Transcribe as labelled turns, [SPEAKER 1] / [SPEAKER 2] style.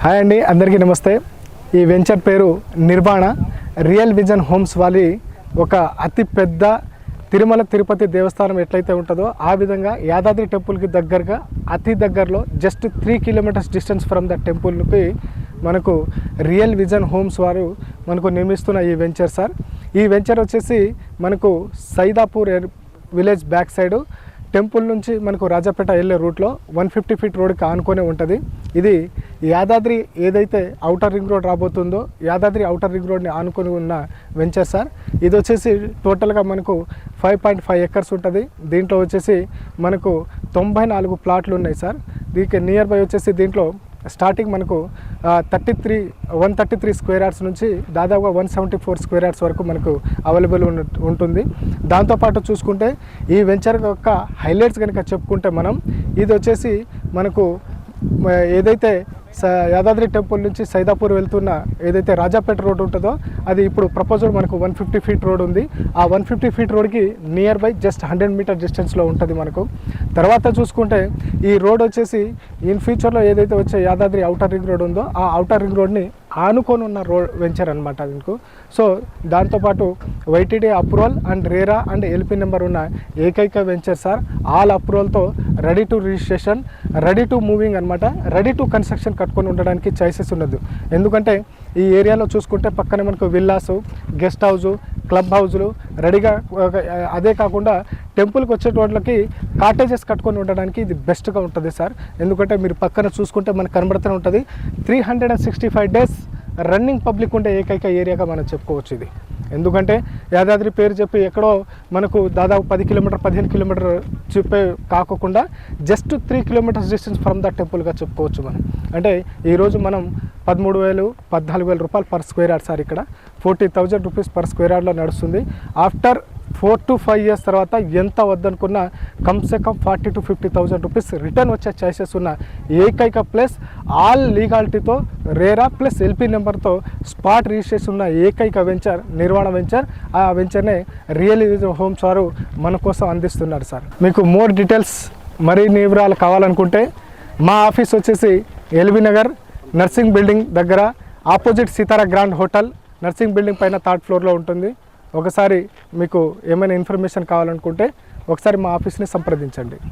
[SPEAKER 1] Hi అండి, అందరికీ నమస్తే. ఈ వెంచర్ పేరు నిర్వాణ. రియల్ విజన్ హోమ్స్ వారి ఒక అతి పెద్ద తిరుమల తిరుపతి దేవస్థానం ఎట్లయితే ఉంటుందో ఆ విధంగా యాదాద్రి టెంపుల్కి దగ్గరగా అతి దగ్గరలో just 3 kilometres distance from the టెంపుల్కి మనకు రియల్ విజన్ హోమ్స్ వారు మనకు నిర్మిస్తున్న ఈ వెంచర్ సార్. ఈ వెంచర్ వచ్చేసి మనకు Saidapur village back side temple నుంచి మనకు రాజాపేట వెళ్ళే రూట్లో 150 ఫీట్ రోడ్కి ఆనుకొని ఉంటుంది. ఇది యాదాద్రి ఏదైతే ఔటర్ రింగ్ రోడ్ రాబోతుందో యాదాద్రి ఔటర్ రింగ్ రోడ్ని ఆనుకొని ఉన్న వెంచర్ సార్. ఇది వచ్చేసి టోటల్గా మనకు 5.5 ఎకర్స్ ఉంటుంది. దీంట్లో వచ్చేసి మనకు 94 ప్లాట్లు ఉన్నాయి సార్. దీనికి నియర్ బై వచ్చేసి దీంట్లో స్టార్టింగ్ మనకు 133 స్క్వేర్ యార్డ్స్ నుంచి దాదాపుగా 174 స్క్వేర్ యార్డ్స్ వరకు మనకు అవైలబుల్ ఉంటుంది. దాంతోపాటు చూసుకుంటే ఈ వెంచర్ యొక్క హైలైట్స్ కనుక చెప్పుకుంటే మనం ఇది వచ్చేసి మనకు ఏదైతే యాదాద్రి టెంపుల్ నుంచి సైదాపూర్ వెళ్తున్న ఏదైతే రాజాపేట రోడ్ ఉంటుందో అది ఇప్పుడు ప్రపోజల్ మనకు 150 ఫీట్ రోడ్ ఉంది. ఆ 150 ఫీట్ రోడ్కి నియర్ బై జస్ట్ 100 మీటర్ డిస్టెన్స్లో ఉంటుంది మనకు. తర్వాత చూసుకుంటే ఈ రోడ్ వచ్చేసి ఇన్ ఫ్యూచర్లో ఏదైతే వచ్చే యాదాద్రి ఔటర్ రింగ్ రోడ్ ఉందో ఆ ఔటర్ రింగ్ రోడ్ని ఆనుకొని ఉన్న రోడ్ వెంచర్ అనమాట దీనికి. సో దాంతోపాటు YTD approval and RERA and LP number ఉన్న ఏకైక వెంచర్ సార్. ఆల్ అప్రూవల్తో ready to registration, ready to moving అనమాట. రెడీ టు కన్స్ట్రక్షన్ కట్టుకొని ఉండడానికి చాయిసెస్ ఉండదు. ఎందుకంటే ఈ ఏరియాలో చూసుకుంటే పక్కనే మనకు విల్లాసు, గెస్ట్ హౌజు, క్లబ్ హౌజులు రెడీగా, అదే కాకుండా టెంపుల్కి వచ్చేటోళ్ళకి కాటేజెస్ కట్టుకొని ఉండడానికి ఇది బెస్ట్గా ఉంటుంది సార్. ఎందుకంటే మీరు పక్కన చూసుకుంటే మనకు కనబడుతూనే ఉంటుంది 365 డేస్ రన్నింగ్ పబ్లిక్ ఉండే ఏకైక ఏరియాగా మనం చెప్పుకోవచ్చు ఇది. ఎందుకంటే యాదాద్రి పేరు చెప్పి ఎక్కడో మనకు దాదాపు 15 కిలోమీటర్ చెప్పే కాకుండా just 3 kilometres distance from the టెంపుల్గా చెప్పుకోవచ్చు మనం. అంటే ఈరోజు మనం 13,000-14,000 రూపాయలు పర్ స్క్వేర్ యార్డ్ సార్. ఇక్కడ 40,000 రూపీస్ పర్ స్క్వేర్ యార్డ్లో నడుస్తుంది. ఆఫ్టర్ 4 to 5 ఇయర్స్ తర్వాత ఎంత వద్దనుకున్నా కమ్సే కమ్ 40,000 to 50,000 రూపీస్ రిటర్న్ వచ్చే ఛాయిసెస్ ఉన్న ఏకైక ప్లస్ ఆల్ లీగాలిటీతో రేరా ప్లస్ ఎల్పీ నెంబర్తో స్పాట్ రిజిస్ట్రేషన్ ఉన్న ఏకైక వెంచర్ నిర్వాణ వెంచర్. ఆ వెంచర్నే రియల్ హోమ్స్ వారు మన కోసం అందిస్తున్నారు సార్. మీకు మోర్ డీటెయిల్స్ మరిన్ని వివరాలు కావాలనుకుంటే మా ఆఫీస్ వచ్చేసి ఎల్బీ నగర్ నర్సింగ్ బిల్డింగ్ దగ్గర opposite Sithara grand hotel nursing building పైన 3rd ఫ్లోర్లో ఉంటుంది. ఒకసారి మీకు ఏమైనా ఇన్ఫర్మేషన్ కావాలనుకుంటే ఒకసారి మా ఆఫీస్ని సంప్రదించండి.